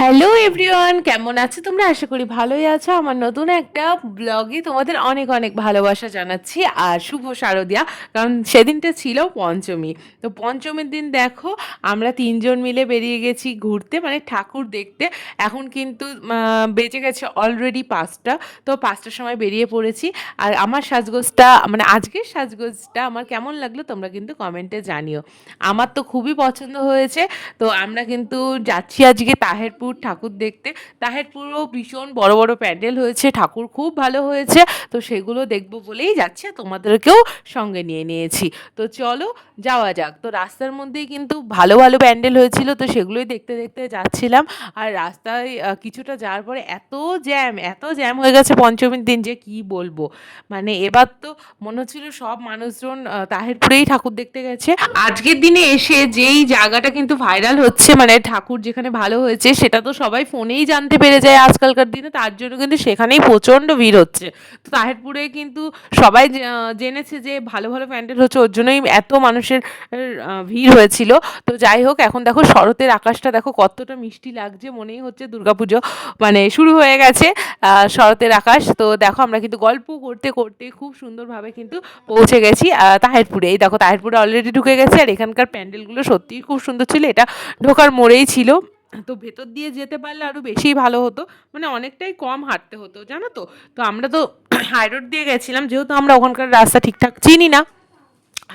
Hello everyone, কেমন আছো তোমরা? আশা করি ভালোই আছো। আমার নতুন একটা ব্লগে তোমাদের অনেক অনেক ভালোবাসা জানাচ্ছি আর শুভ শারদিয়া। কারণ সেদিনটা ছিল পঞ্চমী। তো পঞ্চমীর দিন দেখো আমরা তিনজন মিলে বেরিয়ে গেছি ঘুরতে, মানে ঠাকুর দেখতে। এখন কিন্তু বেজে গেছে অলরেডি 5টা। তো 5টার সময় বেরিয়ে পড়েছি। আর আমার সাজগোজটা, মানে আজকের সাজগোজটা আমার কেমন লাগলো তোমরা কিন্তু কমেন্টে জানিও। আমার তো খুবই পছন্দ হয়েছে। তো আমরা কিন্তু যাচ্ছি আজকে তাহেরপুর ঠাকুর দেখতে। তাহেরপুরও ভীষণ বড় বড় প্যান্ডেল হয়েছে, ঠাকুর খুব ভালো হয়েছে। তো সেগুলো দেখবো বলেই যাচ্ছি, আর তোমাদেরকেও সঙ্গে নিয়ে নিয়েছি। তো চলো যাওয়া যাক। তো রাস্তার মধ্যেই কিন্তু ভালো ভালো প্যান্ডেল হয়েছিল, তো সেগুলোই দেখতে দেখতে যাচ্ছিলাম। আর রাস্তায় কিছুটা যাওয়ার পরে এত জ্যাম হয়ে গেছে পঞ্চমীর দিন যে কি বলবো। মানে এবার তো মনে হচ্ছিল সব মানুষজন তাহেরপুরেই ঠাকুর দেখতে গেছে। আজকের দিনে এসে যেই জায়গাটা কিন্তু ভাইরাল হচ্ছে, মানে ঠাকুর যেখানে ভালো হয়েছে সেটা তো সবাই ফোনেই জানতে পেরে যায় আজকালকার দিনে। তার জন্য কিন্তু সেখানেই প্রচণ্ড ভিড় হচ্ছে। তো তাহেরপুরে কিন্তু সবাই জেনেছে যে ভালো ভালো প্যান্ডেল হচ্ছে, ওর জন্যই এত মানুষের ভিড় হয়েছিল। তো যাই হোক, এখন দেখো শরতের আকাশটা দেখো কতটা মিষ্টি লাগছে, মনেই হচ্ছে দুর্গাপুজো মানে শুরু হয়ে গেছে। শরতের আকাশ। তো দেখো আমরা কিন্তু গল্প করতে করতে খুব সুন্দরভাবে কিন্তু পৌঁছে গেছি তাহেরপুরে। এই দেখো তাহেরপুরে অলরেডি ঢুকে গেছে। আর এখানকার প্যান্ডেলগুলো সত্যিই খুব সুন্দর ছিল। এটা ঢোকার মোড়েই ছিল। তো ভেতর দিয়ে যেতে পারলে আরও বেশিই ভালো হতো, মানে অনেকটাই কম হাঁটতে হতো জানো তো। তো আমরা তো হাই রোড দিয়ে গেছিলাম, যেহেতু আমরা ওখানকার রাস্তা ঠিকঠাক চিনি না,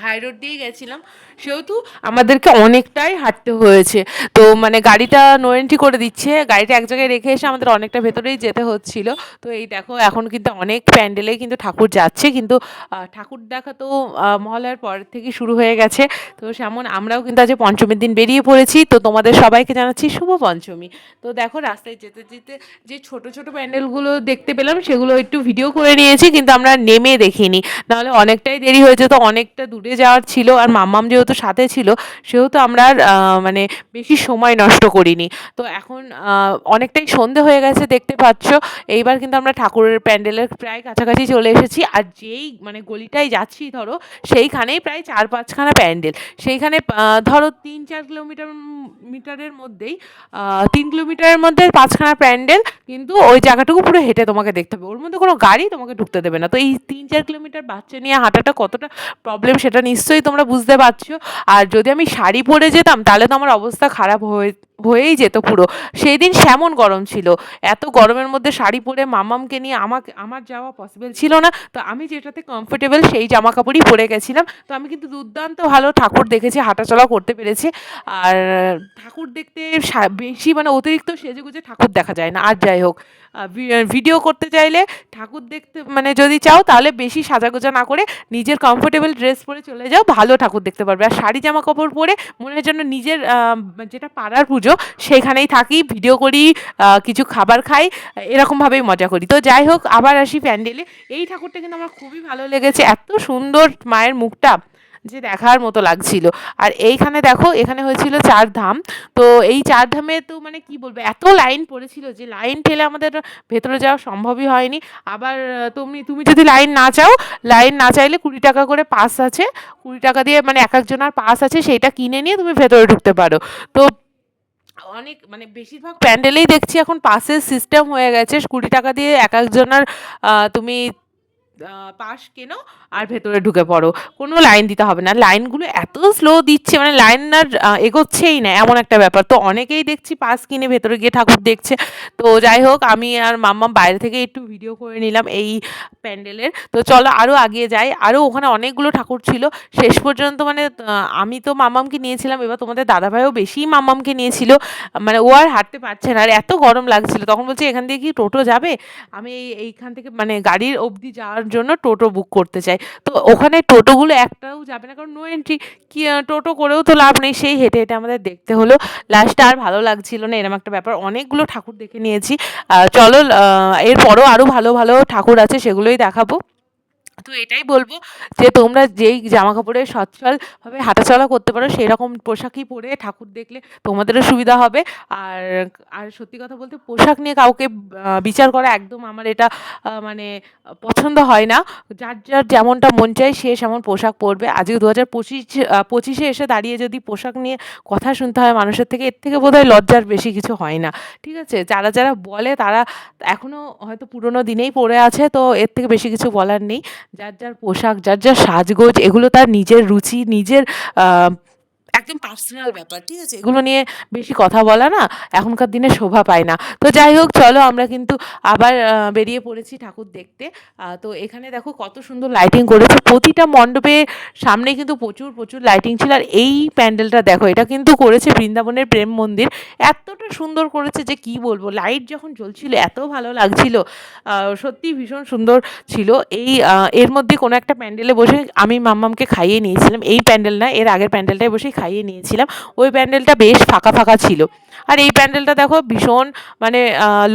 হাই রোড দিয়ে গেছিলাম, সেহেতু আমাদেরকে অনেকটাই হাঁটতে হয়েছে। তো মানে গাড়িটা নো এন্ট্রি করে দিচ্ছে, গাড়িটা এক জায়গায় রেখে এসে আমাদের অনেকটা ভেতরেই যেতে হচ্ছিল। তো এই দেখো এখন কিন্তু অনেক প্যান্ডেলে কিন্তু ঠাকুর যাচ্ছে, কিন্তু ঠাকুর দেখা তো মহালয়ার পর থেকে শুরু হয়ে গেছে। তো সেমন আমরাও কিন্তু আজ পঞ্চমীর দিন বেরিয়ে পড়েছি। তো তোমাদের সবাইকে জানাচ্ছি শুভ পঞ্চমী। তো দেখো রাস্তায় যেতে যেতে যে ছোট ছোট প্যান্ডেলগুলো দেখতে পেলাম সেগুলো একটু ভিডিও করে নিয়েছি, কিন্তু আমরা নেমে দেখিনি, নাহলে অনেকটাই দেরি হয়ে যেত, অনেকটা দূরে যাওয়ার ছিল। আর মাম্মাম যেহেতু সাথে ছিল সেহেতু আমরা আর মানে বেশি সময় নষ্ট করিনি। তো এখন অনেকটাই সন্ধে হয়ে গেছে দেখতে পাচ্ছ। এইবার কিন্তু আমরা ঠাকুরের প্যান্ডেলের প্রায় কাছাকাছি চলে এসেছি। আর যেই মানে গলিটায় যাচ্ছি ধরো, সেইখানেই প্রায় 4-5খানা প্যান্ডেল। সেইখানে ধরো 3-4 মিটারের মধ্যেই 3 কিলোমিটারের মধ্যে 5খানা প্যান্ডেল, কিন্তু ওই জায়গাটুকু পুরো হেঁটে তোমাকে দেখতে হবে, ওর মধ্যে কোনো গাড়ি তোমাকে ঢুকতে দেবে না। তো এই 3-4 কিলোমিটার বাচ্চা নিয়ে হাঁটাটা কতটা প্রবলেম সেটা নিশ্চয়ই তোমরা বুঝতে পারছো। আর যদি আমি শাড়ি পরে যেতাম তাহলে তো আমার অবস্থা খারাপ হয়েই যেত পুরো। সেই দিন সেমন গরম ছিল, এত গরমের মধ্যে শাড়ি পরে মামামকে নিয়ে আমার যাওয়া পসিবল ছিল না। তো আমি যেটাতে কমফোর্টেবল সেই জামা কাপড়ই পরে গেছিলাম। তো আমি কিন্তু দুর্দান্ত ভালো ঠাকুর দেখেছি, হাঁটাচলা করতে পেরেছি। আর ঠাকুর দেখতে বেশি মানে অতিরিক্ত সেজেগুজে ঠাকুর দেখা যায় না। আর যাই হোক, ভিডিও করতে চাইলে, ঠাকুর দেখতে মানে যদি চাও তাহলে বেশি সাজাগোজা না করে নিজের কমফোর্টেবল ড্রেস পরে চলে যাও, ভালো ঠাকুর দেখতে পারবে। আর শাড়ি জামা কাপড় পরে মনে হয় যেন নিজের যেটা পাড়ার পুজো সেখানেই থাকি, ভিডিও করি, কিছু খাবার খাই, এরকমভাবেই মজা করি। তো যাই হোক, আবার আসি প্যান্ডেলে। এই ঠাকুরটা কিন্তু আমার খুবই ভালো লেগেছে, এত সুন্দর মায়ের মুখটা যে দেখার মতো লাগছিল। আর এইখানে দেখো এখানে হয়েছিল 4 ধাম। তো এই 4 ধামে তো মানে কি বলবো, এত লাইন পড়েছিল যে লাইন ঠেলে আমাদের ভেতরে যাওয়া সম্ভবই হয়নি। আবার তুমি যদি লাইন না চাইলে 20 টাকা করে পাস আছে, 20 টাকা দিয়ে মানে এক একজনের পাস আছে, সেইটা কিনে নিয়ে তুমি ভেতরে ঢুকতে পারো। তো অনেক মানে বেশিরভাগ প্যান্ডেলেই দেখছি এখন পাসের সিস্টেম হয়ে গেছে, 20 টাকা দিয়ে এক একজনের তুমি পাস কেনো আর ভেতরে ঢুকে পড়ো, কোনো লাইন দিতে হবে না। লাইনগুলো এত স্লো দিচ্ছে, মানে লাইন আর এগোচ্ছেই না, এমন একটা ব্যাপার। তো অনেকেই দেখছি পাস কিনে ভেতরে গিয়ে ঠাকুর দেখছে। তো যাই হোক, আমি আর মাম্মা বাইরে থেকে একটু ভিডিও করে নিলাম এই প্যান্ডেলের। তো চলো আরও আগিয়ে যাই, আরও ওখানে অনেকগুলো ঠাকুর ছিল। শেষ পর্যন্ত মানে আমি তো মাম্মামকে নিয়েছিলাম, এবার তোমাদের দাদাভাইও বেশি মাম্মামকে নিয়েছিল। মানে ও আর হাঁটতে পারছে না, আর এত গরম লাগছিল। তখন বলছে এখান দিয়ে কি টোটো যাবে? আমি এইখান থেকে মানে গাড়ির অবধি যাওয়ার জন্য টোটো বুক করতে চাই। তো ওখানে টোটোগুলো একটাও যাবে না, কারণ নো এন্ট্রি। কি টোটো করেও তো লাভ নেই, সেই হেঁটে হেঁটে আমাদের দেখতে হলো। লাস্টে আর ভালো লাগছিল না, এরকম একটা ব্যাপার। অনেকগুলো ঠাকুর দেখে নিয়েছি। চলো এরপরও আরও ভালো ভালো ঠাকুর আছে, সেগুলোই দেখাবো। কিন্তু এটাই বলবো যে তোমরা যেই জামা কাপড়ে সচ্ছলভাবে হাঁটাচলা করতে পারো সেই রকম পোশাকই পরে ঠাকুর দেখলে তোমাদেরও সুবিধা হবে। আর আর সত্যি কথা বলতে পোশাক নিয়ে কাউকে বিচার করা একদম আমার এটা মানে পছন্দ হয় না। যার যার যেমনটা মন চায় সে সেমন পোশাক পরবে। আজকে ২০২৫ এসে দাঁড়িয়ে যদি পোশাক নিয়ে কথা শুনতে হয় মানুষের থেকে, এর থেকে বোধহয় লজ্জার বেশি কিছু হয় না। ঠিক আছে? যারা যারা বলে তারা এখনও হয়তো পুরোনো দিনেই পড়ে আছে, তো এর থেকে বেশি কিছু বলার নেই। যার যার পোশাক, যার যার সাজগোজ এগুলো তার নিজের রুচি, নিজের আ একদম পার্সোনাল ব্যাপার। ঠিক আছে? এগুলো নিয়ে বেশি কথা বলা না এখনকার দিনে শোভা পায় না। তো যাই হোক চলো আমরা কিন্তু আবার বেরিয়ে পড়েছি ঠাকুর দেখতে। তো এখানে দেখো কত সুন্দর লাইটিং করেছে। প্রতিটা মণ্ডপের সামনে কিন্তু প্রচুর, প্রচুর লাইটিং ছিল। আর এই প্যান্ডেলটা দেখো, এটা কিন্তু করেছে বৃন্দাবনের প্রেম মন্দির। এতটা সুন্দর করেছে যে কি বলবো! লাইট যখন জ্বলছিল এত ভালো লাগছিল। সত্যিই ভীষণ সুন্দর ছিল। এর মধ্যে কোনো একটা প্যান্ডেলে বসে আমি মাম্মামকে খাইয়ে নিয়েছিলাম। এই প্যান্ডেল না, এর আগের প্যান্ডেলটায় বসেই খাইয়ে নিয়েছিলাম। ওই প্যান্ডেলটা বেশ ফাঁকা, ফাঁকা ছিল। আর এই প্যান্ডেলটা দেখো ভীষণ মানে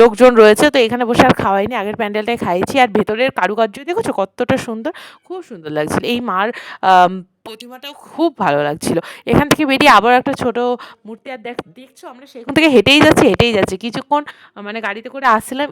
লোকজন রয়েছে। তো এখানে বসে আর খাওয়াইনি, আগের প্যান্ডেলটায় খাইয়েছি। আর ভেতরের কারুকার্য দেখেছো কতটা সুন্দর? খুব সুন্দর লাগছিল। এই মার আম প্রতিমাটাও খুব ভালো লাগছিল। এখান থেকে বেরিয়ে আবার একটা ছোট মূর্তি আর দেখছো আমরা সেখান থেকে হেঁটেই যাচ্ছি, হেঁটেই যাচ্ছি। কিছুক্ষণ মানে গাড়িতে করে আসছিলাম,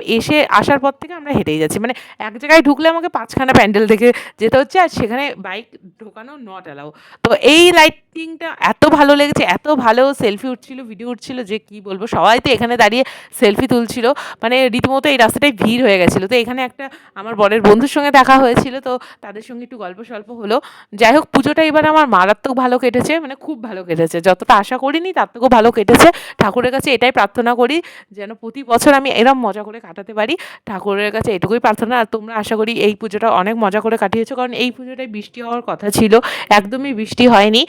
আসার পর থেকে আমরা হেঁটেই যাচ্ছি। মানে এক জায়গায় ঢুকলে আমাকে ৫ খানা প্যান্ডেল দেখে যেতে হচ্ছে, আর সেখানে বাইক ঢোকানো নট অ্যালাউ। তো এই লাইটিংটা এত ভালো লেগেছে, এত ভালো সেলফি উঠছিল, ভিডিও উঠছিল যে কি বলবো! সবাই তো এখানে দাঁড়িয়ে সেলফি তুলছিল। মানে রীতিমতো এই রাস্তাটায় ভিড় হয়ে গেছিল। তো এখানে একটা আমার বরের বন্ধুর সঙ্গে দেখা হয়েছিল, তো তাদের সঙ্গে একটু গল্প-সল্প হলো। যাই হোক পুজোটা এবার আমার মারাত্মক ভালো কেটেছে, মানে খুব ভালো কেটেছে। যতটা আশা করিনি তার থেকেও ভালো কেটেছে। ঠাকুরের কাছে এটাই প্রার্থনা করি যেন প্রতি বছর আমি এরম মজা করে কাটাতে পারি। ঠাকুরের কাছে এটুকুই প্রার্থনা। আর তোমরা আশা করি এই পুজোটা অনেক মজা করে কাটিয়েছো, কারণ এই পুজোটায় বৃষ্টি হওয়ার কথা ছিল, একদমই বৃষ্টি হয়নি।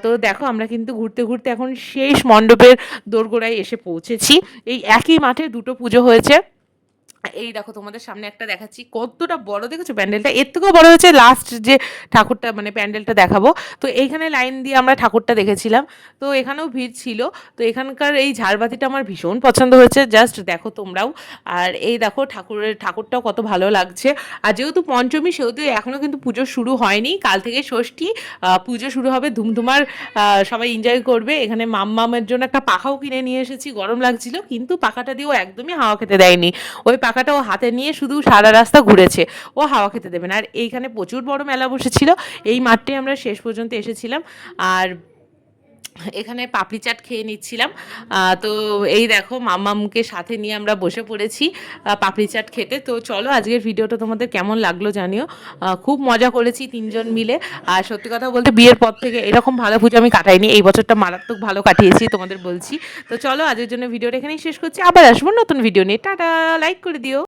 তো দেখো আমরা কিন্তু ঘুরতে, ঘুরতে এখন শেষ মণ্ডপের দোরগোড়ায় এসে পৌঁছেছি। এই একই মাঠে দুটো পুজো হয়েছে। এই দেখো তোমাদের সামনে একটা দেখাচ্ছি, কতটা বড় দেখেছো প্যান্ডেলটা? এর থেকেও বড় হয়েছে লাস্ট যে ঠাকুরটা, মানে প্যান্ডেলটা দেখাবো। তো এইখানে লাইন দিয়ে আমরা ঠাকুরটা দেখেছিলাম। তো এখানেও ভিড় ছিল। তো এখানকার এই ঝাড়বাতিটা আমার ভীষণ পছন্দ হয়েছে, জাস্ট দেখো তোমরাও। আর এই দেখো ঠাকুরটাও কত ভালো লাগছে। আর যেহেতু পঞ্চমী সেহেতু এখনও কিন্তু পুজো শুরু হয়নি, কাল থেকে ষষ্ঠী। পুজো শুরু হবে ধুমধুমার, সবাই এনজয় করবে। এখানে মাম্মামের জন্য একটা পাখাও কিনে নিয়ে এসেছি, গরম লাগছিল কিন্তু পাখাটা দিয়েও একদমই হাওয়া খেতে দেয়নি। ওই পাখাটা ও হাতে নিয়ে শুধু সারা রাস্তা ঘুরেছে, ও হাওয়া খেতে দেবে না। আর এইখানে প্রচুর বড় মেলা বসেছিল, এই মাঠটায় আমরা শেষ পর্যন্ত এসেছিলাম। আর এখানে পাপড়ি চাট খেয়ে নিচ্ছিলাম। তো এই দেখো মাম্মামকে সাথে নিয়ে আমরা বসে পড়েছি পাপড়ি চাট খেতে। তো চলো আজকের ভিডিওটা তোমাদের কেমন লাগলো জানিও। খুব মজা করেছি ৩ জন মিলে। আর সত্যি কথা বলতে বিয়ের পর থেকে এরকম ভালো পুজো আমি কাটাইনি, এই বছরটা মারাত্মক ভালো কাটিয়েছি তোমাদের বলছি। তো চলো আজকের জন্য ভিডিওটা এখানেই শেষ করছি, আবার আসবো নতুন ভিডিও নিয়ে। টাটা, লাইক করে দিও।